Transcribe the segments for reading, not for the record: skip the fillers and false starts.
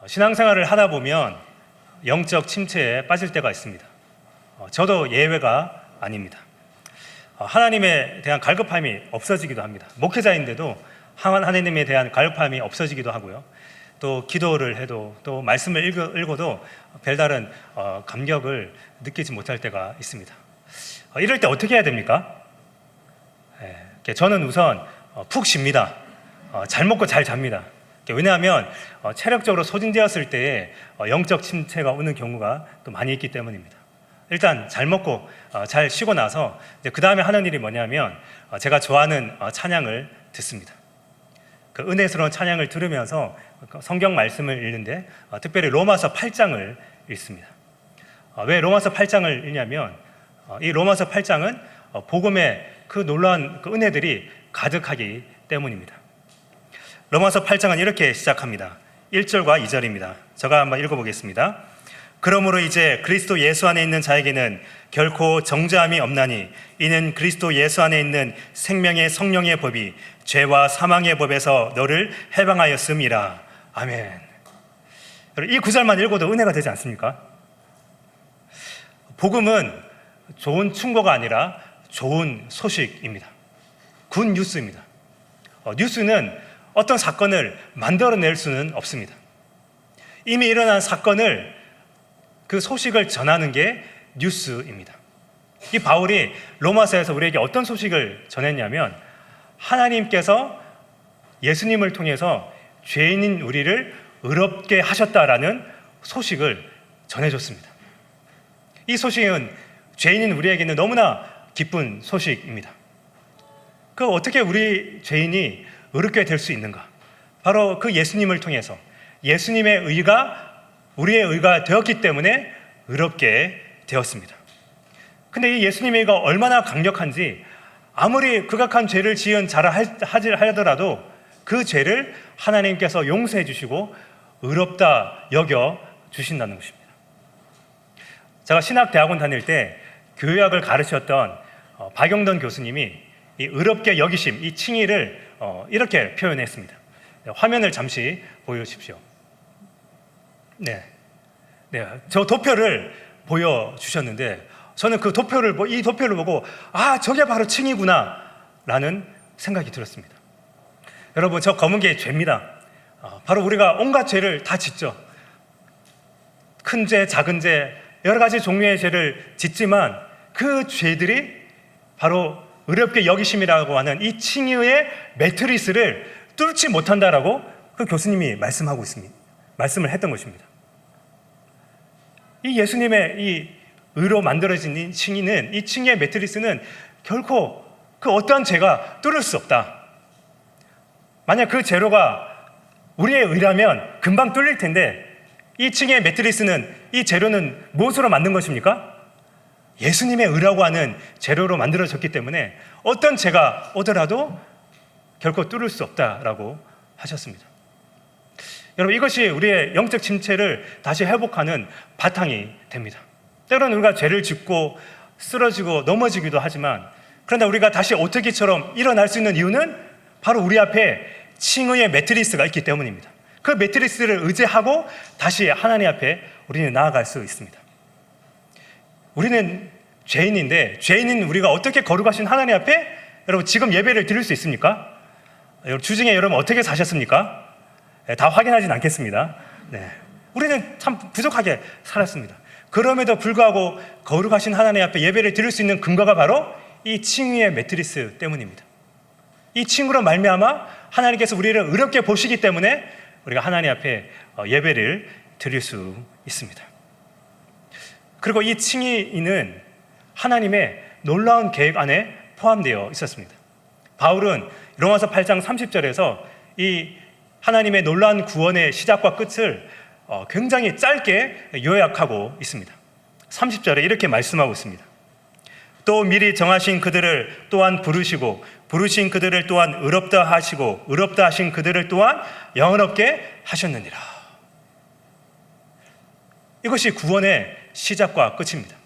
신앙생활을 하다 보면 영적 침체에 빠질 때가 있습니다. 저도 예외가 아닙니다. 하나님에 대한 갈급함이 없어지기도 합니다. 목회자인데도 하나님에 대한 갈급함이 없어지기도 하고요. 또 기도를 해도 또 말씀을 읽어도 별다른 감격을 느끼지 못할 때가 있습니다. 이럴 때 어떻게 해야 됩니까? 저는 우선 푹 쉽니다. 잘 먹고 잘 잡니다. 왜냐하면 체력적으로 소진되었을 때에 영적 침체가 오는 경우가 또 많이 있기 때문입니다. 일단 잘 먹고 잘 쉬고 나서 그 다음에 하는 일이 뭐냐면 제가 좋아하는 찬양을 듣습니다. 그 은혜스러운 찬양을 들으면서 성경 말씀을 읽는데 특별히 로마서 8장을 읽습니다. 왜 로마서 8장을 읽냐면 이 로마서 8장은 복음의 그 놀라운 그 은혜들이 가득하기 때문입니다. 로마서 8장은 이렇게 시작합니다. 1절과 2절입니다. 제가 한번 읽어보겠습니다. 그러므로 이제 그리스도 예수 안에 있는 자에게는 결코 정죄함이 없나니 이는 그리스도 예수 안에 있는 생명의 성령의 법이 죄와 사망의 법에서 너를 해방하였음이라. 아멘. 이 구절만 읽어도 은혜가 되지 않습니까? 복음은 좋은 충고가 아니라 좋은 소식입니다. 굿 뉴스입니다. 뉴스는 어떤 사건을 만들어낼 수는 없습니다. 이미 일어난 사건을 그 소식을 전하는 게 뉴스입니다. 이 바울이 로마서에서 우리에게 어떤 소식을 전했냐면 하나님께서 예수님을 통해서 죄인인 우리를 의롭게 하셨다라는 소식을 전해줬습니다. 이 소식은 죄인인 우리에게는 너무나 기쁜 소식입니다. 어떻게 우리 죄인이 의롭게 될 수 있는가? 바로 그 예수님을 통해서 예수님의 의가 우리의 의가 되었기 때문에 의롭게 되었습니다. 근데 이 예수님의 의가 얼마나 강력한지 아무리 극악한 죄를 지은 자라 하더라도 그 죄를 하나님께서 용서해 주시고 의롭다 여겨 주신다는 것입니다. 제가 신학대학원 다닐 때 교회학을 가르쳤던 박영던 교수님이 이 의롭게 여기심, 이 칭의를 이렇게 표현했습니다. 화면을 잠시 보여주십시오. 네, 저 도표를 보여주셨는데 저는 그 도표를 이 도표를 보고 저게 바로 칭의구나 라는 생각이 들었습니다. 여러분, 저 검은 게 죄입니다. 바로 우리가 온갖 죄를 다 짓죠. 큰 죄, 작은 죄, 여러 가지 종류의 죄를 짓지만 그 죄들이 바로 의롭게 여기심이라고 하는 이 칭의의 매트리스를 뚫지 못한다라고 그 교수님이 말씀하고 있습니다. 말씀을 했던 것입니다. 이 예수님의 이 의로 만들어진 이 칭의는, 이 칭의의 매트리스는 결코 그 어떠한 죄가 뚫을 수 없다. 만약 그 재료가 우리의 의라면 금방 뚫릴 텐데 이 칭의의 매트리스는, 이 재료는 무엇으로 만든 것입니까? 예수님의 의라고 하는 재료로 만들어졌기 때문에 어떤 죄가 오더라도 결코 뚫을 수 없다라고 하셨습니다. 여러분, 이것이 우리의 영적 침체를 다시 회복하는 바탕이 됩니다. 때로는 우리가 죄를 짓고 쓰러지고 넘어지기도 하지만 그러나 우리가 다시 오토기처럼 일어날 수 있는 이유는 바로 우리 앞에 칭의의 매트리스가 있기 때문입니다. 그 매트리스를 의지하고 다시 하나님 앞에 우리는 나아갈 수 있습니다. 우리는 죄인인데 죄인인 우리가 어떻게 거룩하신 하나님 앞에 여러분 지금 예배를 드릴 수 있습니까? 여러분 주중에 여러분 어떻게 사셨습니까? 다 확인하진 않겠습니다. 우리는 참 부족하게 살았습니다. 그럼에도 불구하고 거룩하신 하나님 앞에 예배를 드릴 수 있는 근거가 바로 이 칭의의 매트리스 때문입니다. 이 칭의로 말미암아 하나님께서 우리를 의롭게 보시기 때문에 우리가 하나님 앞에 예배를 드릴 수 있습니다. 그리고 이 칭의는 하나님의 놀라운 계획 안에 포함되어 있었습니다. 바울은 로마서 8장 30절에서 이 하나님의 놀라운 구원의 시작과 끝을 굉장히 짧게 요약하고 있습니다. 30절에 이렇게 말씀하고 있습니다. 또 미리 정하신 그들을 또한 부르시고 부르신 그들을 또한 의롭다 하시고 의롭다 하신 그들을 또한 영원롭게 하셨느니라. 이것이 구원의 시작과 끝입니다.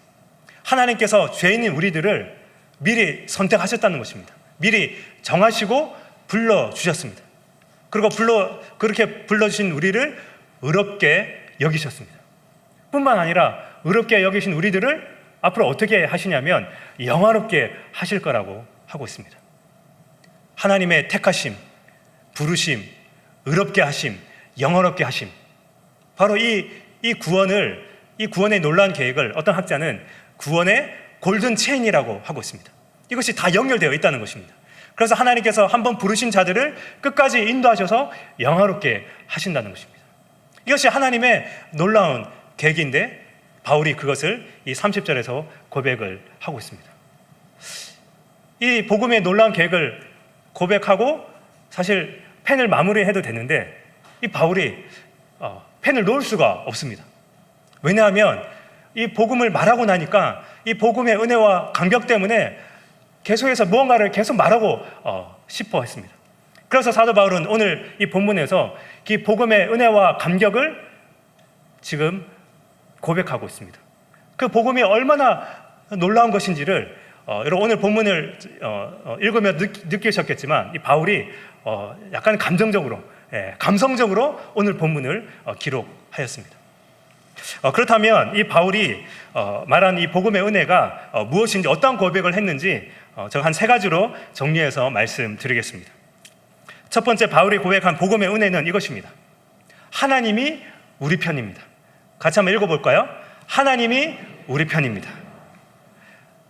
하나님께서 죄인인 우리들을 미리 선택하셨다는 것입니다. 미리 정하시고 불러주셨습니다. 그리고 그렇게 불러주신 우리를 의롭게 여기셨습니다. 뿐만 아니라 의롭게 여기신 우리들을 앞으로 어떻게 하시냐면 영화롭게 하실 거라고 하고 있습니다. 하나님의 택하심, 부르심, 의롭게 하심, 영화롭게 하심. 바로 이 구원의 놀라운 계획을 어떤 학자는 구원의 골든 체인이라고 하고 있습니다. 이것이 다 연결되어 있다는 것입니다. 그래서 하나님께서 한번 부르신 자들을 끝까지 인도하셔서 영화롭게 하신다는 것입니다. 이것이 하나님의 놀라운 계획인데 바울이 그것을 이 30절에서 고백을 하고 있습니다. 이 복음의 놀라운 계획을 고백하고 사실 펜을 마무리해도 되는데 이 바울이 펜을 놓을 수가 없습니다. 왜냐하면 이 복음을 말하고 나니까 이 복음의 은혜와 감격 때문에 계속해서 무언가를 계속 말하고 싶어 했습니다. 그래서 사도 바울은 오늘 이 본문에서 이 복음의 은혜와 감격을 지금 고백하고 있습니다. 그 복음이 얼마나 놀라운 것인지를 여러분 오늘 본문을 읽으며 느끼셨겠지만 이 바울이 약간 감정적으로, 감성적으로 오늘 본문을 기록하였습니다. 그렇다면 이 바울이 말한 이 복음의 은혜가 무엇인지 어떤 고백을 했는지 제가 한 3가지로 정리해서 말씀드리겠습니다. 첫 번째 바울이 고백한 복음의 은혜는 이것입니다. 하나님이 우리 편입니다. 같이 한번 읽어볼까요? 하나님이 우리 편입니다.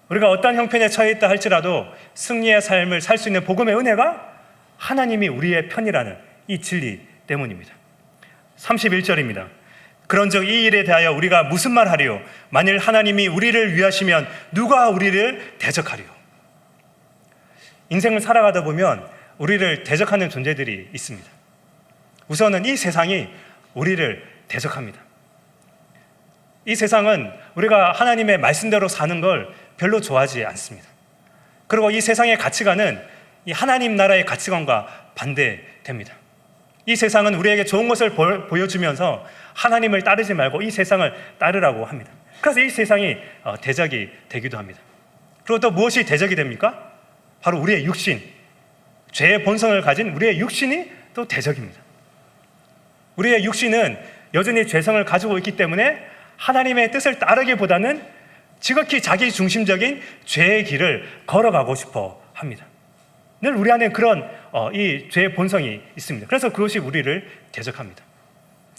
우리가 어떤 형편에 처해 있다 할지라도 승리의 삶을 살 수 있는 복음의 은혜가 하나님이 우리의 편이라는 이 진리 때문입니다. 31절입니다. 그런즉 이 일에 대하여 우리가 무슨 말 하리요? 만일 하나님이 우리를 위하시면 누가 우리를 대적하리요? 인생을 살아가다 보면 우리를 대적하는 존재들이 있습니다. 우선은 이 세상이 우리를 대적합니다. 이 세상은 우리가 하나님의 말씀대로 사는 걸 별로 좋아하지 않습니다. 그리고 이 세상의 가치관은 이 하나님 나라의 가치관과 반대됩니다. 이 세상은 우리에게 좋은 것을 보여주면서 하나님을 따르지 말고 이 세상을 따르라고 합니다. 그래서 이 세상이 대적이 되기도 합니다. 그리고 또 무엇이 대적이 됩니까? 바로 우리의 육신, 죄의 본성을 가진 우리의 육신이 또 대적입니다. 우리의 육신은 여전히 죄성을 가지고 있기 때문에 하나님의 뜻을 따르기보다는 지극히 자기 중심적인 죄의 길을 걸어가고 싶어 합니다. 늘 우리 안에 그런 이 죄의 본성이 있습니다. 그래서 그것이 우리를 대적합니다.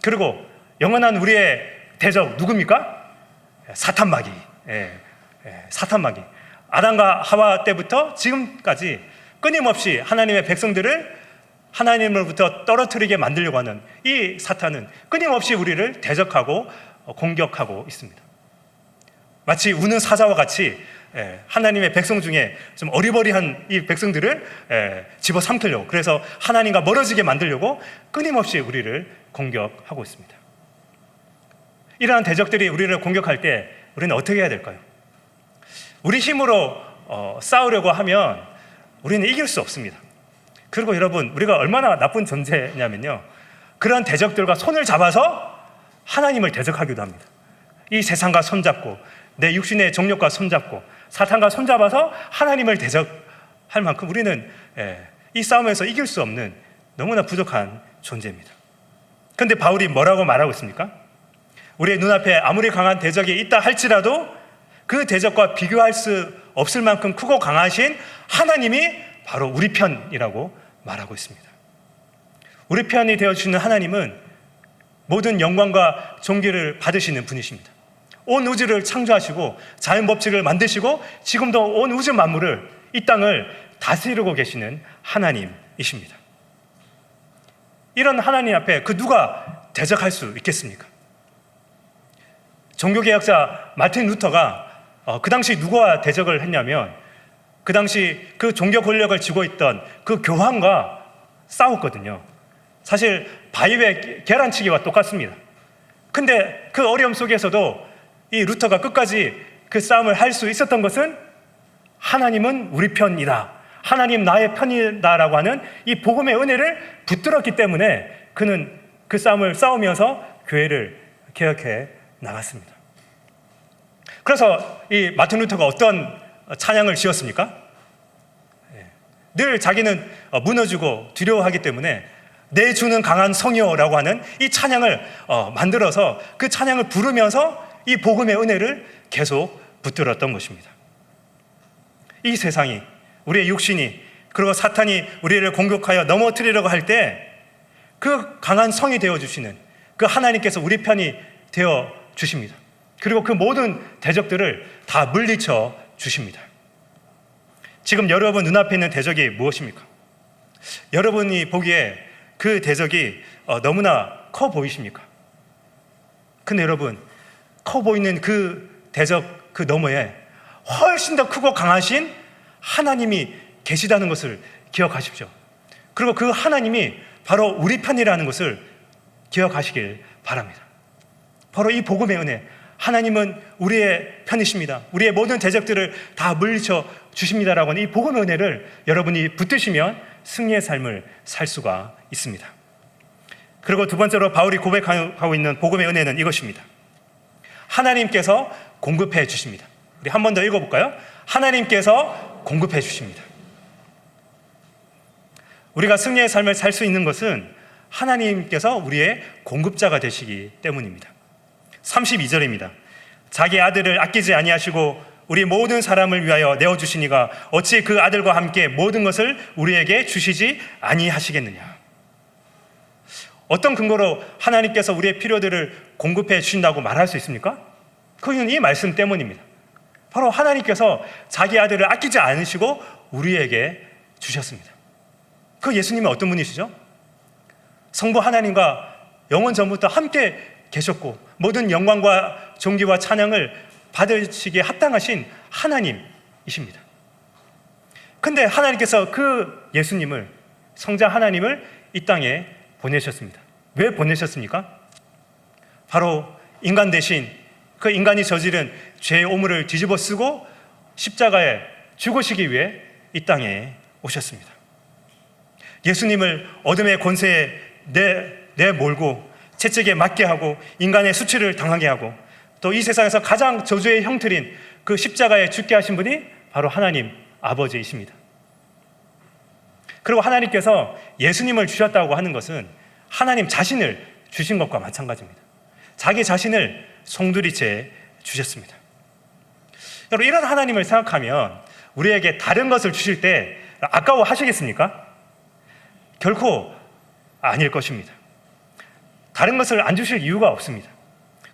그리고 영원한 우리의 대적 누굽니까? 사탄마귀. 사탄마귀. 아담과 하와 때부터 지금까지 끊임없이 하나님의 백성들을 하나님으로부터 떨어뜨리게 만들려고 하는 이 사탄은 끊임없이 우리를 대적하고 공격하고 있습니다. 마치 우는 사자와 같이 하나님의 백성 중에 좀 어리버리한 이 백성들을 집어삼키려고, 그래서 하나님과 멀어지게 만들려고 끊임없이 우리를 공격하고 있습니다. 이러한 대적들이 우리를 공격할 때 우리는 어떻게 해야 될까요? 우리 힘으로 싸우려고 하면 우리는 이길 수 없습니다. 그리고 여러분, 우리가 얼마나 나쁜 존재냐면요, 그런 대적들과 손을 잡아서 하나님을 대적하기도 합니다. 이 세상과 손잡고 내 육신의 정욕과 손잡고 사탄과 손잡아서 하나님을 대적할 만큼 우리는 이 싸움에서 이길 수 없는 너무나 부족한 존재입니다. 그런데 바울이 뭐라고 말하고 있습니까? 우리의 눈앞에 아무리 강한 대적이 있다 할지라도 그 대적과 비교할 수 없을 만큼 크고 강하신 하나님이 바로 우리 편이라고 말하고 있습니다. 우리 편이 되어주시는 하나님은 모든 영광과 존귀를 받으시는 분이십니다. 온 우주를 창조하시고 자연 법칙을 만드시고 지금도 온 우주 만물을, 이 땅을 다스리고 계시는 하나님이십니다. 이런 하나님 앞에 그 누가 대적할 수 있겠습니까? 종교개혁자 마틴 루터가 그 당시 누구와 대적을 했냐면 그 당시 그 종교 권력을 쥐고 있던 그 교황과 싸웠거든요. 사실 바위의 계란치기와 똑같습니다. 근데 그 어려움 속에서도 이 루터가 끝까지 그 싸움을 할 수 있었던 것은 하나님은 우리 편이다, 하나님 나의 편이다라고 하는 이 복음의 은혜를 붙들었기 때문에 그는 그 싸움을 싸우면서 교회를 개혁해 나갔습니다. 그래서 이 마틴 루터가 어떤 찬양을 지었습니까? 늘 자기는 무너지고 두려워하기 때문에 내 주는 강한 성이요라고 하는 이 찬양을 만들어서 그 찬양을 부르면서 이 복음의 은혜를 계속 붙들었던 것입니다. 이 세상이, 우리의 육신이, 그리고 사탄이 우리를 공격하여 넘어뜨리려고 할 때 그 강한 성이 되어주시는 그 하나님께서 우리 편이 되어주십니다. 그리고 그 모든 대적들을 다 물리쳐 주십니다. 지금 여러분 눈앞에 있는 대적이 무엇입니까? 여러분이 보기에 그 대적이 너무나 커 보이십니까? 근데 여러분, 커 보이는 그 대적 그 너머에 훨씬 더 크고 강하신 하나님이 계시다는 것을 기억하십시오. 그리고 그 하나님이 바로 우리 편이라는 것을 기억하시길 바랍니다. 바로 이 복음의 은혜, 하나님은 우리의 편이십니다. 우리의 모든 대적들을 다 물리쳐 주십니다라고 하는 이 복음의 은혜를 여러분이 붙드시면 승리의 삶을 살 수가 있습니다. 그리고 두 번째로 바울이 고백하고 있는 복음의 은혜는 이것입니다. 하나님께서 공급해 주십니다. 우리 한 번 더 읽어볼까요? 하나님께서 공급해 주십니다. 우리가 승리의 삶을 살 수 있는 것은 하나님께서 우리의 공급자가 되시기 때문입니다. 32절입니다. 자기 아들을 아끼지 아니하시고 우리 모든 사람을 위하여 내어주시니가 어찌 그 아들과 함께 모든 것을 우리에게 주시지 아니하시겠느냐. 어떤 근거로 하나님께서 우리의 필요들을 공급해 주신다고 말할 수 있습니까? 그건 이 말씀 때문입니다. 바로 하나님께서 자기 아들을 아끼지 않으시고 우리에게 주셨습니다. 그 예수님은 어떤 분이시죠? 성부 하나님과 영원 전부터 함께 계셨고 모든 영광과 존귀와 찬양을 받으시기에 합당하신 하나님이십니다. 근데 하나님께서 그 예수님을, 성자 하나님을 이 땅에 보내셨습니다. 왜 보내셨습니까? 바로 인간 대신 그 인간이 저지른 죄의 오물을 뒤집어 쓰고 십자가에 죽으시기 위해 이 땅에 오셨습니다. 예수님을 어둠의 권세에 내몰고 채찍에 맞게 하고 인간의 수치를 당하게 하고 또 이 세상에서 가장 저주의 형틀인 그 십자가에 죽게 하신 분이 바로 하나님 아버지이십니다. 그리고 하나님께서 예수님을 주셨다고 하는 것은 하나님 자신을 주신 것과 마찬가지입니다. 자기 자신을 송두리째 주셨습니다. 여러분, 이런 하나님을 생각하면 우리에게 다른 것을 주실 때 아까워하시겠습니까? 결코 아닐 것입니다. 다른 것을 안 주실 이유가 없습니다.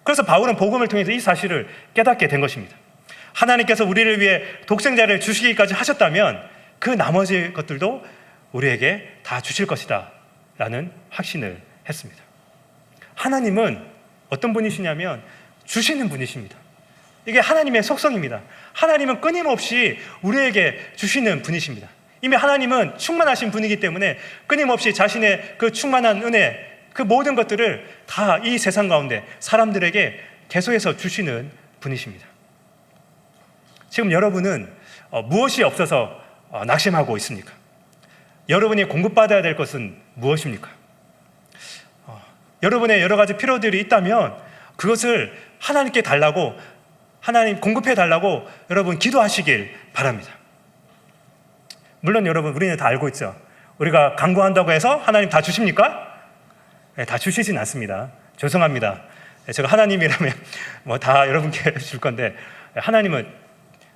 그래서 바울은 복음을 통해서 이 사실을 깨닫게 된 것입니다. 하나님께서 우리를 위해 독생자를 주시기까지 하셨다면 그 나머지 것들도 우리에게 다 주실 것이다 라는 확신을 했습니다. 하나님은 어떤 분이시냐면 주시는 분이십니다. 이게 하나님의 속성입니다. 하나님은 끊임없이 우리에게 주시는 분이십니다. 이미 하나님은 충만하신 분이기 때문에 끊임없이 자신의 그 충만한 은혜, 그 모든 것들을 다 이 세상 가운데 사람들에게 계속해서 주시는 분이십니다. 지금 여러분은 무엇이 없어서 낙심하고 있습니까? 여러분이 공급받아야 될 것은 무엇입니까? 여러분의 여러 가지 필요들이 있다면 그것을 하나님께 달라고, 하나님 공급해 달라고 여러분 기도하시길 바랍니다. 물론 여러분, 우리는 다 알고 있죠. 우리가 간구한다고 해서 하나님 다 주십니까? 네, 다 주시진 않습니다. 죄송합니다. 제가 하나님이라면 뭐 다 여러분께 줄 건데, 하나님은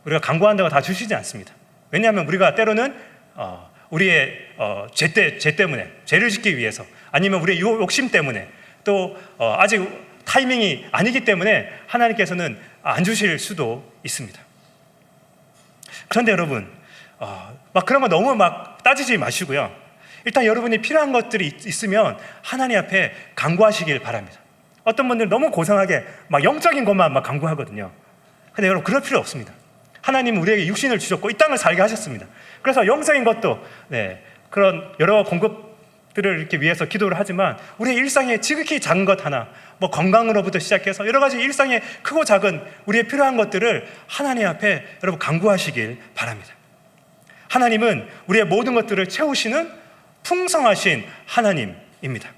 우리가 간구한다고 다 주시지 않습니다. 왜냐하면 우리가 때로는 우리의 죄 때문에, 죄를 짓기 위해서, 아니면 우리의 욕심 때문에, 또 아직 타이밍이 아니기 때문에 하나님께서는 안 주실 수도 있습니다. 그런데 여러분, 막 그런 거 너무 막 따지지 마시고요. 일단 여러분이 필요한 것들이 있으면 하나님 앞에 간구하시길 바랍니다. 어떤 분들은 너무 고상하게 막 영적인 것만 막 간구하거든요. 근데 여러분, 그럴 필요 없습니다. 하나님은 우리에게 육신을 주셨고 이 땅을 살게 하셨습니다. 그래서 영적인 것도 그런 여러 공급들을 이렇게 위해서 기도를 하지만 우리의 일상의 지극히 작은 것 하나, 뭐 건강으로부터 시작해서 여러 가지 일상의 크고 작은 우리의 필요한 것들을 하나님 앞에 여러분 간구하시길 바랍니다. 하나님은 우리의 모든 것들을 채우시는 풍성하신 하나님입니다.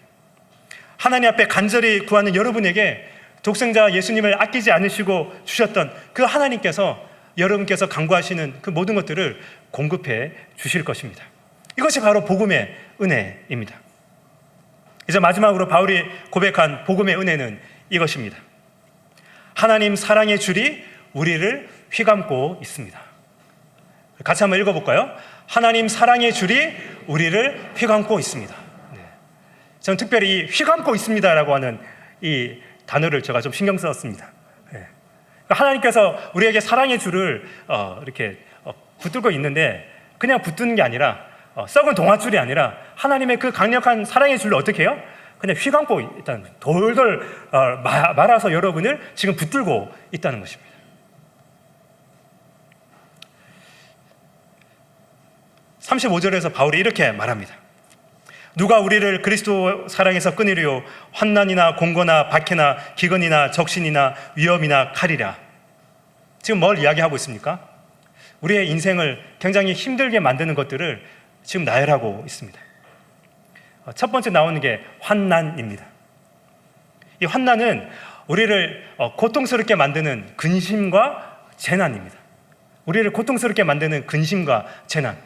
하나님 앞에 간절히 구하는 여러분에게 독생자 예수님을 아끼지 않으시고 주셨던 그 하나님께서 여러분께서 간구하시는 그 모든 것들을 공급해 주실 것입니다. 이것이 바로 복음의 은혜입니다. 이제 마지막으로 바울이 고백한 복음의 은혜는 이것입니다. 하나님 사랑의 줄이 우리를 휘감고 있습니다. 같이 한번 읽어볼까요? 하나님 사랑의 줄이 우리를 휘감고 있습니다. 네. 저는 특별히 이 휘감고 있습니다라고 하는 이 단어를 제가 좀 신경 썼습니다. 네. 하나님께서 우리에게 사랑의 줄을 이렇게 붙들고 있는데 그냥 붙드는 게 아니라 썩은 동아줄이 아니라 하나님의 그 강력한 사랑의 줄을 어떻게 해요? 그냥 휘감고 일단 돌돌 말아서 여러분을 지금 붙들고 있다는 것입니다. (35절에서) 바울이 이렇게 말합니다. 누가 우리를 그리스도 사랑에서 끊으리요? 환난이나 공고나 박해나 기근이나 적신이나 위험이나 칼이라. 지금 뭘 이야기하고 있습니까? 우리의 인생을 굉장히 힘들게 만드는 것들을 지금 나열하고 있습니다. 첫 번째 나오는 게 환난입니다. 이 환난은 우리를 고통스럽게 만드는 근심과 재난입니다. 우리를 고통스럽게 만드는 근심과 재난.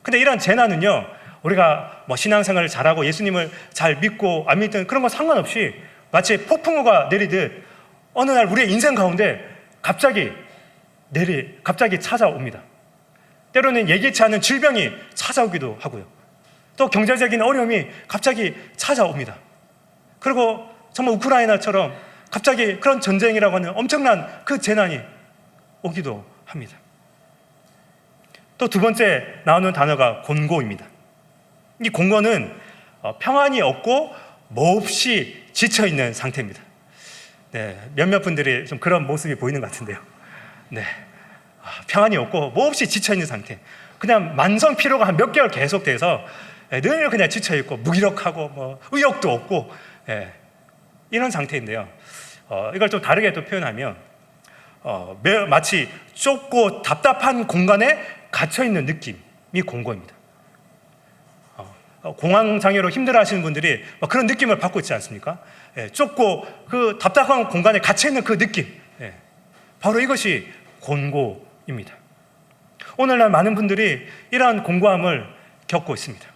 근데 이런 재난은요, 우리가 신앙생활을 잘하고 예수님을 잘 믿고 안 믿든 그런 거 상관없이 마치 폭풍우가 내리듯 어느 날 우리의 인생 가운데 갑자기 찾아옵니다. 때로는 예기치 않은 질병이 찾아오기도 하고요. 또 경제적인 어려움이 갑자기 찾아옵니다. 그리고 정말 우크라이나처럼 갑자기 그런 전쟁이라고 하는 엄청난 그 재난이 오기도 합니다. 또 두 번째 나오는 단어가 곤고입니다. 이 곤고는 평안이 없고 몹시 지쳐있는 상태입니다. 네, 몇몇 분들이 좀 그런 모습이 보이는 것 같은데요. 네, 평안이 없고 몹시 지쳐있는 상태. 그냥 만성 피로가 한 몇 개월 계속돼서 늘 그냥 지쳐있고 무기력하고 의욕도 없고 이런 상태인데요. 이걸 좀 다르게 또 표현하면 마치 좁고 답답한 공간에 갇혀있는 느낌이 곤고입니다. 공황장애로 힘들어하시는 분들이 그런 느낌을 받고 있지 않습니까? 좁고 그 답답한 공간에 갇혀있는 그 느낌, 바로 이것이 곤고입니다. 오늘날 많은 분들이 이러한 곤고함을 겪고 있습니다.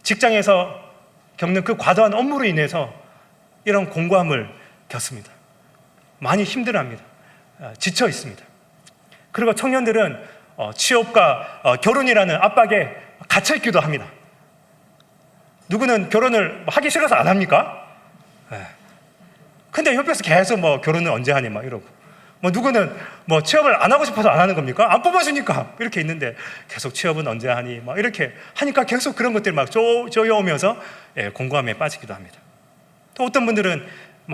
직장에서 겪는 그 과도한 업무로 인해서 이런 곤고함을 겪습니다. 많이 힘들어합니다. 지쳐 있습니다. 그리고 청년들은 취업과 결혼이라는 압박에 갇혀 있기도 합니다. 누구는 결혼을 하기 싫어서 안 합니까? 근데 옆에서 계속 결혼을 언제 하니 이러고, 누구는 취업을 안 하고 싶어서 안 하는 겁니까? 안 뽑아주니까 이렇게 있는데 계속 취업은 언제 하니 이렇게 하니까 계속 그런 것들이 쪼여오면서 곤고함에 빠지기도 합니다. 또 어떤 분들은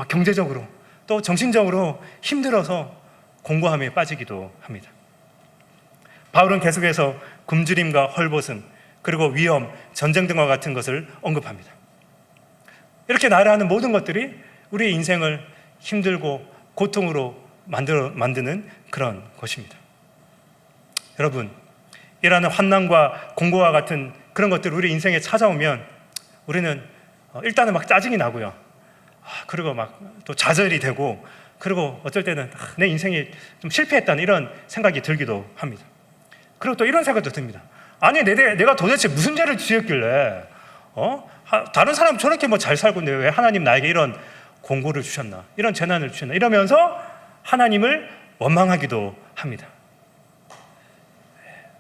경제적으로 또 정신적으로 힘들어서 곤고함에 빠지기도 합니다. 바울은 계속해서 굶주림과 헐벗음, 그리고 위험, 전쟁 등과 같은 것을 언급합니다. 이렇게 나열하는 모든 것들이 우리의 인생을 힘들고 고통으로 만드는 그런 것입니다. 여러분, 이러한 환난과 공고와 같은 그런 것들이 우리 인생에 찾아오면 우리는 일단은 짜증이 나고요. 그리고 또 좌절이 되고, 그리고 어쩔 때는 내 인생이 좀 실패했다는 이런 생각이 들기도 합니다. 그리고 또 이런 생각도 듭니다. 아니, 내가 도대체 무슨 죄를 지었길래 다른 사람 저렇게 잘 살고 있는데 왜 하나님 나에게 이런 공고를 주셨나, 이런 재난을 주셨나, 이러면서 하나님을 원망하기도 합니다.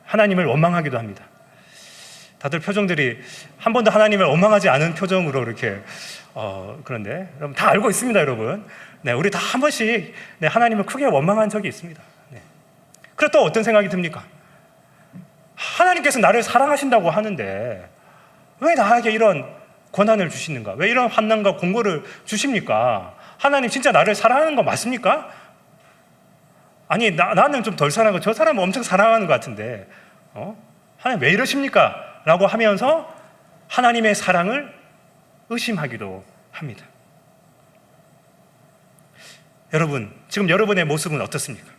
하나님을 원망하기도 합니다. 다들 표정들이 한 번도 하나님을 원망하지 않은 표정으로 이렇게 그런데 여러분 다 알고 있습니다, 여러분. 네, 우리 다 한 번씩 하나님을 크게 원망한 적이 있습니다. 네. 그리고 또 어떤 생각이 듭니까? 하나님께서 나를 사랑하신다고 하는데 왜 나에게 이런 고난을 주시는가? 왜 이런 환난과 공고를 주십니까? 하나님 진짜 나를 사랑하는 거 맞습니까? 아니, 나는 좀 덜 사랑하고 저 사람은 엄청 사랑하는 것 같은데 하나님 왜 이러십니까? 라고 하면서 하나님의 사랑을 의심하기도 합니다. 여러분, 지금 여러분의 모습은 어떻습니까?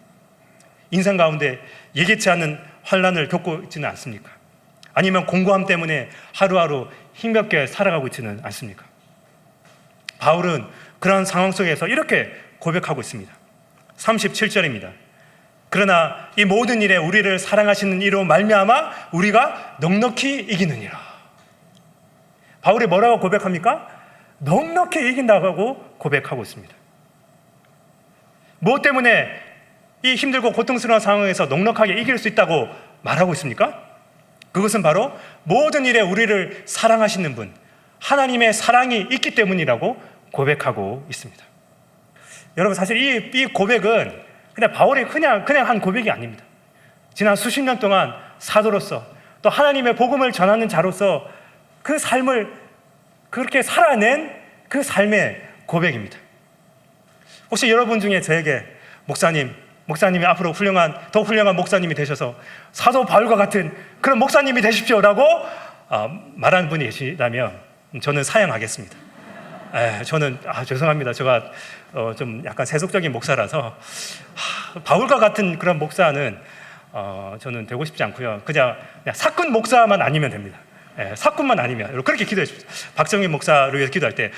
인생 가운데 예기치 않은 환난을 겪고 있지는 않습니까? 아니면 공고함 때문에 하루하루 힘겹게 살아가고 있지는 않습니까? 바울은 그런 상황 속에서 이렇게 고백하고 있습니다. 37절입니다. 그러나 이 모든 일에 우리를 사랑하시는 이로 말미암아 우리가 넉넉히 이기느니라. 바울이 뭐라고 고백합니까? 넉넉히 이긴다고 고백하고 있습니다. 무엇 때문에 이 힘들고 고통스러운 상황에서 넉넉하게 이길 수 있다고 말하고 있습니까? 그것은 바로 모든 일에 우리를 사랑하시는 분, 하나님의 사랑이 있기 때문이라고 고백하고 있습니다. 여러분, 사실 이 고백은 그냥 바울이 그냥 한 고백이 아닙니다. 지난 수십 년 동안 사도로서 또 하나님의 복음을 전하는 자로서 그 삶을 그렇게 살아낸 그 삶의 고백입니다. 혹시 여러분 중에 저에게 목사님이 앞으로 더 훌륭한 목사님이 되셔서 사도 바울과 같은 그런 목사님이 되십시오라고 말하는 분이 계시다면 저는 사양하겠습니다. 저는 죄송합니다. 제가 좀 약간 세속적인 목사라서 바울과 같은 그런 목사는 저는 되고 싶지 않고요. 그냥 사꾼 목사만 아니면 됩니다. 사꾼만 아니면 그렇게 기도해 주십시오. 박정희 목사를 위해서 기도할 때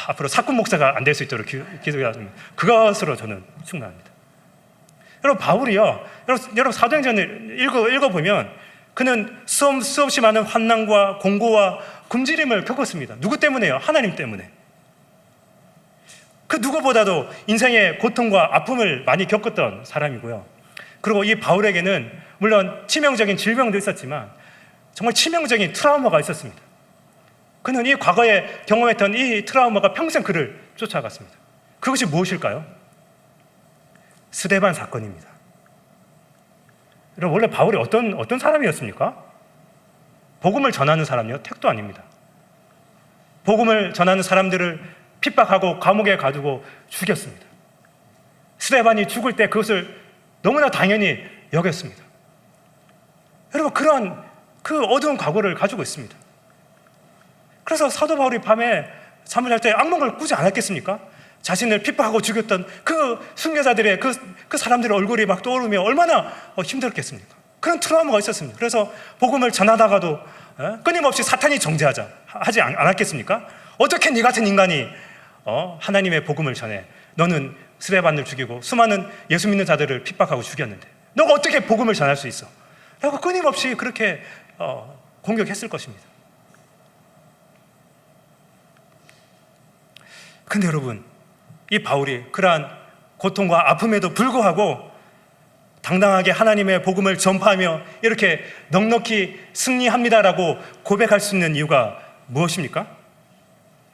앞으로 사꾼 목사가 안 될 수 있도록 기도하시면 그것으로 저는 충분합니다. 여러분, 바울이요, 여러분 사도행전을 읽어보면 그는 수없이 많은 환난과 공고와 굶주림을 겪었습니다. 누구 때문에요? 하나님 때문에. 그 누구보다도 인생의 고통과 아픔을 많이 겪었던 사람이고요. 그리고 이 바울에게는 물론 치명적인 질병도 있었지만 정말 치명적인 트라우마가 있었습니다. 그는 이 과거에 경험했던 이 트라우마가 평생 그를 쫓아갔습니다. 그것이 무엇일까요? 스데반 사건입니다. 여러분, 원래 바울이 어떤 사람이었습니까? 복음을 전하는 사람이요? 택도 아닙니다. 복음을 전하는 사람들을 핍박하고 감옥에 가두고 죽였습니다. 스데반이 죽을 때 그것을 너무나 당연히 여겼습니다. 여러분, 그런 그 어두운 과거를 가지고 있습니다. 그래서 사도 바울이 밤에 잠을 잘 때 악몽을 꾸지 않았겠습니까? 자신을 핍박하고 죽였던 그 순교자들의 그 사람들의 얼굴이 막 떠오르며 얼마나 힘들었겠습니까? 그런 트라우마가 있었습니다. 그래서 복음을 전하다가도 끊임없이 사탄이 하지 않았겠습니까? 어떻게 네 같은 인간이 하나님의 복음을 전해? 너는 스데반을 죽이고 수많은 예수 믿는 자들을 핍박하고 죽였는데 너가 어떻게 복음을 전할 수 있어? 라고 끊임없이 그렇게 공격했을 것입니다. 근데 여러분, 이 바울이 그러한 고통과 아픔에도 불구하고 당당하게 하나님의 복음을 전파하며 이렇게 넉넉히 승리합니다라고 고백할 수 있는 이유가 무엇입니까?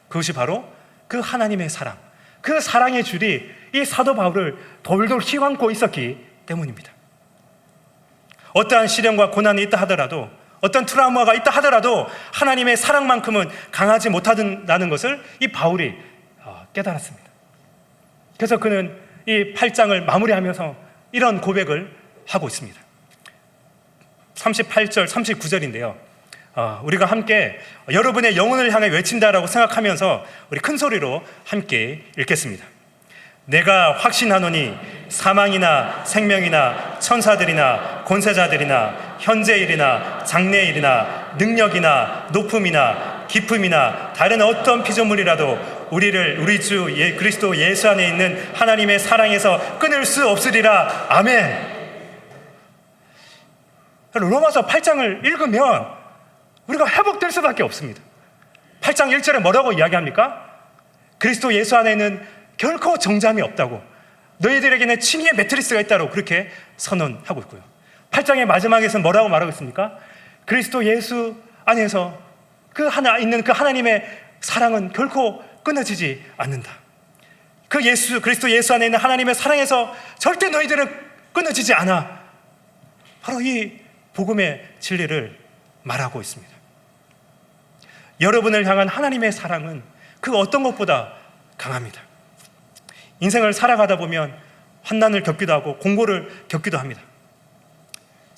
그것이 바로 그 하나님의 사랑, 그 사랑의 줄이 이 사도 바울을 돌돌 휘감고 있었기 때문입니다. 어떠한 시련과 고난이 있다 하더라도, 어떤 트라우마가 있다 하더라도 하나님의 사랑만큼은 강하지 못하다는 것을 이 바울이 깨달았습니다. 그래서 그는 이 8장을 마무리하면서 이런 고백을 하고 있습니다. 38절, 39절인데요. 우리가 함께 여러분의 영혼을 향해 외친다라고 생각하면서 우리 큰 소리로 함께 읽겠습니다. 내가 확신하노니 사망이나 생명이나 천사들이나 권세자들이나 현재일이나 장래일이나 능력이나 높음이나 깊음이나 다른 어떤 피조물이라도 우리 주 그리스도 예수 안에 있는 하나님의 사랑에서 끊을 수 없으리라. 아멘. 로마서 8장을 읽으면 우리가 회복될 수밖에 없습니다. 8장 1절에 뭐라고 이야기합니까? 그리스도 예수 안에는 결코 정잠이 없다고, 너희들에게는 칭의의 매트리스가 있다고 그렇게 선언하고 있고요. 8장의 마지막에서는 뭐라고 말하고 있습니까? 그리스도 예수 안에서 있는 그 하나님의 사랑은 결코 끊어지지 않는다. 그리스도 예수 안에 있는 하나님의 사랑에서 절대 너희들은 끊어지지 않아. 바로 이 복음의 진리를 말하고 있습니다. 여러분을 향한 하나님의 사랑은 그 어떤 것보다 강합니다. 인생을 살아가다 보면 환난을 겪기도 하고 공고를 겪기도 합니다.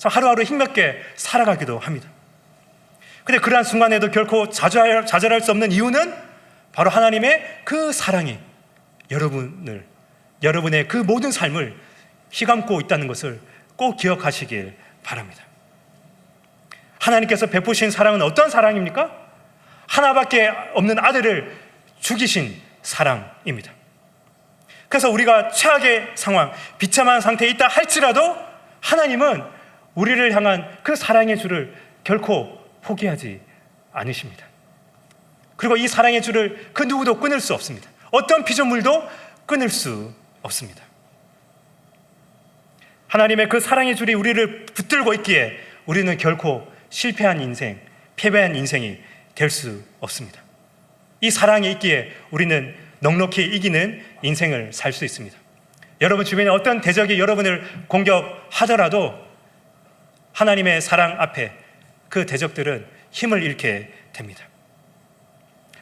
하루하루 힘겹게 살아가기도 합니다. 근데 그러한 순간에도 결코 좌절할 수 없는 이유는 바로 하나님의 그 사랑이 여러분의 그 모든 삶을 휘감고 있다는 것을 꼭 기억하시길 바랍니다. 하나님께서 베푸신 사랑은 어떤 사랑입니까? 하나밖에 없는 아들을 죽이신 사랑입니다. 그래서 우리가 최악의 상황, 비참한 상태에 있다 할지라도 하나님은 우리를 향한 그 사랑의 줄을 결코 포기하지 않으십니다. 그리고 이 사랑의 줄을 그 누구도 끊을 수 없습니다. 어떤 피조물도 끊을 수 없습니다. 하나님의 그 사랑의 줄이 우리를 붙들고 있기에 우리는 결코 실패한 인생, 패배한 인생이 될 수 없습니다. 이 사랑이 있기에 우리는 넉넉히 이기는 인생을 살 수 있습니다. 여러분 주변에 어떤 대적이 여러분을 공격하더라도 하나님의 사랑 앞에 그 대적들은 힘을 잃게 됩니다.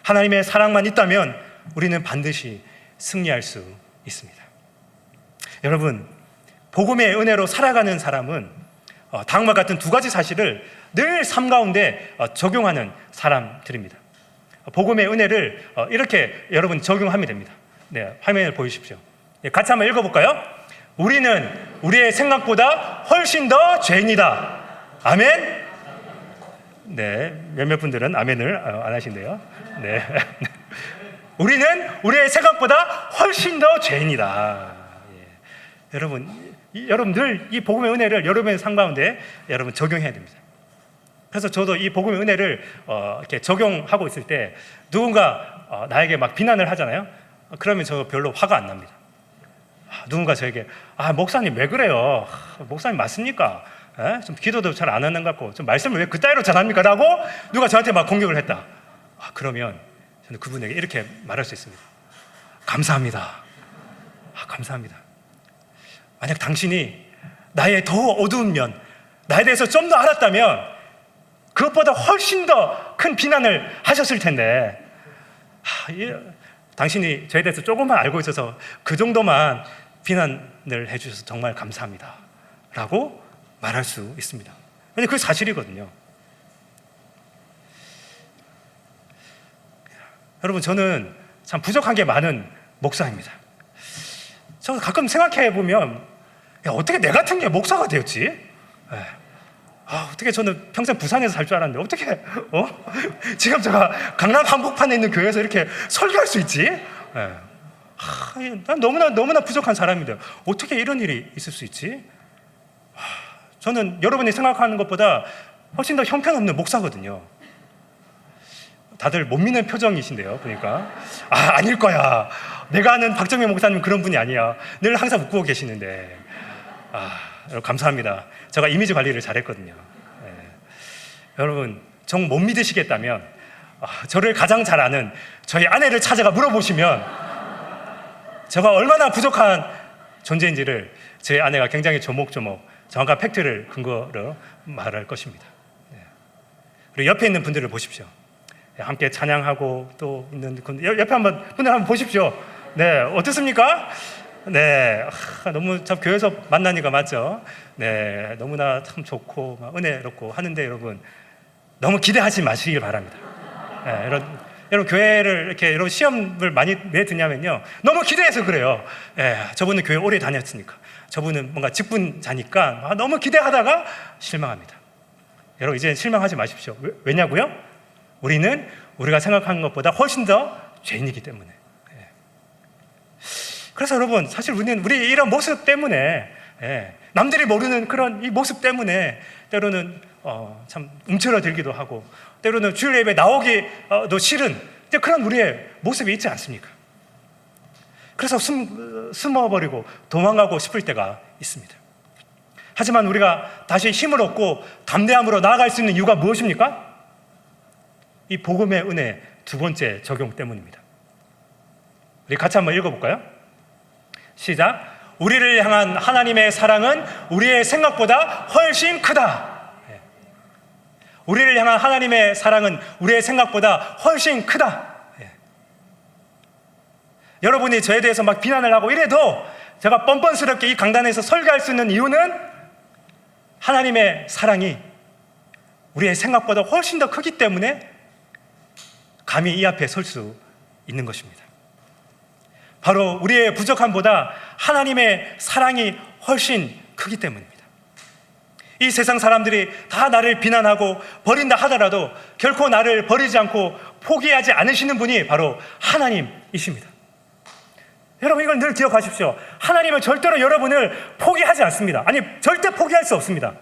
하나님의 사랑만 있다면 우리는 반드시 승리할 수 있습니다. 여러분, 복음의 은혜로 살아가는 사람은 다음과 같은 두 가지 사실을 늘 삶 가운데 적용하는 사람들입니다. 복음의 은혜를 이렇게 여러분 적용하면 됩니다. 네, 화면을 보여주십시오. 같이 한번 읽어볼까요? 우리는 우리의 생각보다 훨씬 더 죄인이다. 아멘? 네, 몇몇 분들은 아멘을 안 하신대요. 네. 우리는 우리의 생각보다 훨씬 더 죄인이다. 예. 여러분 늘 이 복음의 은혜를 여러분의 삶 가운데 여러분 적용해야 됩니다. 그래서 저도 이 복음의 은혜를 이렇게 적용하고 있을 때 누군가 나에게 막 비난을 하잖아요. 그러면 저 별로 화가 안 납니다. 누군가 저에게 목사님 왜 그래요? 목사님 맞습니까? 좀 기도도 잘 안 하는 것 같고 좀 말씀을 왜 그따위로 잘합니까? 라고 누가 저한테 막 공격을 했다. 그러면 저는 그분에게 이렇게 말할 수 있습니다. 감사합니다. 감사합니다. 만약 당신이 나의 더 어두운 면, 나에 대해서 좀 더 알았다면 그것보다 훨씬 더 큰 비난을 하셨을 텐데 당신이 저에 대해서 조금만 알고 있어서 그 정도만 비난을 해주셔서 정말 감사합니다 라고 말할 수 있습니다. 왜냐하면 그게 사실이거든요. 여러분, 저는 참 부족한 게 많은 목사입니다. 저 가끔 생각해 보면 어떻게 내 같은 게 목사가 되었지? 어떻게 저는 평생 부산에서 살 줄 알았는데 어떻게 지금 제가 강남 한복판에 있는 교회에서 이렇게 설교할 수 있지? 난 너무나 부족한 사람인데 어떻게 이런 일이 있을 수 있지? 저는 여러분이 생각하는 것보다 훨씬 더 형편없는 목사거든요. 다들 못 믿는 표정이신데요, 보니까. 아닐 거야. 내가 아는 박정민 목사님은 그런 분이 아니야. 늘 항상 웃고 계시는데. 여러분 감사합니다. 제가 이미지 관리를 잘했거든요. 네. 여러분 정 못 믿으시겠다면 저를 가장 잘 아는 저희 아내를 찾아가 물어보시면 제가 얼마나 부족한 존재인지를 제 아내가 굉장히 조목조목 정확한 팩트를 근거로 말할 것입니다. 네. 그리고 옆에 있는 분들을 보십시오. 함께 찬양하고 또 있는 옆에 분들 한번 보십시오. 네, 어떻습니까? 네, 너무 참 교회에서 만나니까 맞죠? 네, 너무나 참 좋고 막 은혜롭고 하는데 여러분 너무 기대하지 마시길 바랍니다. 네, 여러분 교회를 이렇게 여러분 시험을 많이 왜 듣냐면요, 너무 기대해서 그래요. 네, 저분은 교회 오래 다녔으니까, 저분은 뭔가 직분자니까 너무 기대하다가 실망합니다. 여러분 이제 실망하지 마십시오. 왜냐고요? 우리는 우리가 생각하는 것보다 훨씬 더 죄인이기 때문에. 그래서 여러분 사실 우리는 우리 이런 모습 때문에 남들이 모르는 그런 이 모습 때문에 때로는 참 움츠러들기도 하고 때로는 주일 예배 나오기도 싫은 그런 우리의 모습이 있지 않습니까? 그래서 숨어버리고 도망가고 싶을 때가 있습니다. 하지만 우리가 다시 힘을 얻고 담대함으로 나아갈 수 있는 이유가 무엇입니까? 이 복음의 은혜 두 번째 적용 때문입니다. 우리 같이 한번 읽어볼까요? 시작. 우리를 향한 하나님의 사랑은 우리의 생각보다 훨씬 크다. 우리를 향한 하나님의 사랑은 우리의 생각보다 훨씬 크다. 여러분이 저에 대해서 막 비난을 하고 이래도 제가 뻔뻔스럽게 이 강단에서 설교할 수 있는 이유는 하나님의 사랑이 우리의 생각보다 훨씬 더 크기 때문에 감히 이 앞에 설 수 있는 것입니다. 바로 우리의 부족함보다 하나님의 사랑이 훨씬 크기 때문입니다. 이 세상 사람들이 다 나를 비난하고 버린다 하더라도 결코 나를 버리지 않고 포기하지 않으시는 분이 바로 하나님이십니다. 여러분 이걸 늘 기억하십시오. 하나님은 절대로 여러분을 포기하지 않습니다. 아니 절대 포기할 수 없습니다.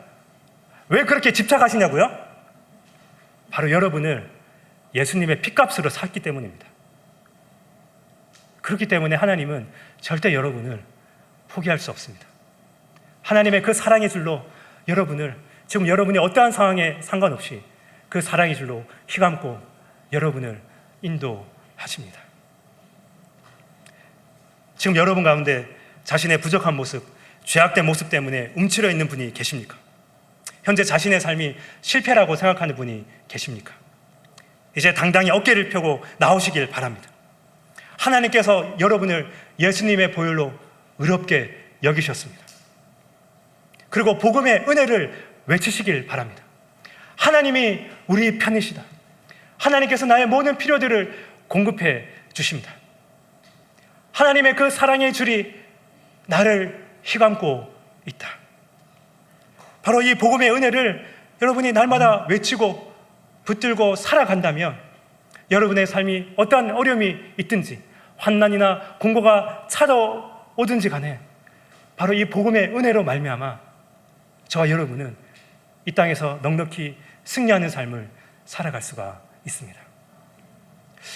왜 그렇게 집착하시냐고요? 바로 여러분을 예수님의 핏값으로 샀기 때문입니다. 그렇기 때문에 하나님은 절대 여러분을 포기할 수 없습니다. 하나님의 그 사랑의 줄로 여러분을, 지금 여러분이 어떠한 상황에 상관없이 그 사랑의 줄로 휘감고 여러분을 인도하십니다. 지금 여러분 가운데 자신의 부족한 모습, 죄악된 모습 때문에 움츠려 있는 분이 계십니까? 현재 자신의 삶이 실패라고 생각하는 분이 계십니까? 이제 당당히 어깨를 펴고 나오시길 바랍니다. 하나님께서 여러분을 예수님의 보혈로 의롭게 여기셨습니다. 그리고 복음의 은혜를 외치시길 바랍니다. 하나님이 우리 편이시다. 하나님께서 나의 모든 필요들을 공급해 주십니다. 하나님의 그 사랑의 줄이 나를 휘감고 있다. 바로 이 복음의 은혜를 여러분이 날마다 외치고 붙들고 살아간다면 여러분의 삶이 어떠한 어려움이 있든지 환난이나 공고가 찾아오든지 간에 바로 이 복음의 은혜로 말미암아 저와 여러분은 이 땅에서 넉넉히 승리하는 삶을 살아갈 수가 있습니다.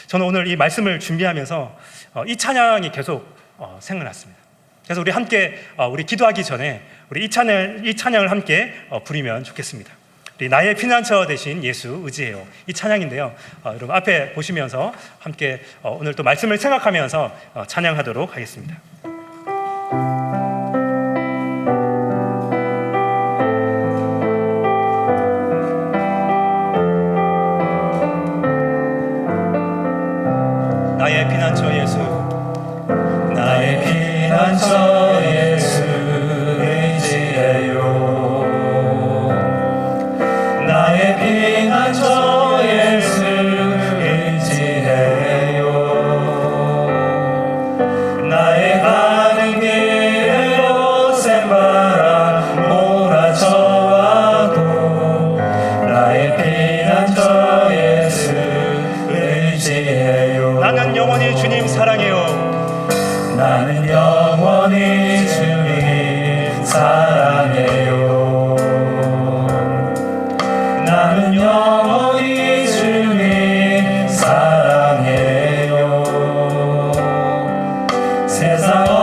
저는 오늘 이 말씀을 준비하면서 이 찬양이 계속 생각났습니다. 그래서 우리 함께 우리 기도하기 전에 우리 이 찬양을 함께 부르면 좋겠습니다. 우리 나의 피난처 되신 예수 의지해요. 이 찬양인데요. 여러분 앞에 보시면서 함께 오늘 또 말씀을 생각하면서 찬양하도록 하겠습니다. 나의 피난처 예수, 나의 피난처 예수 의지해요. 나의 피난처 예수 의지해요. 나의 가는 길에 거센 바람 몰아쳐와도 나의 피난처 예수 의지해요. 나는 영원히 주님 사랑해요. 나는 영원히 주님 사랑해요. 나는 영원히 주님 사랑해요. 세상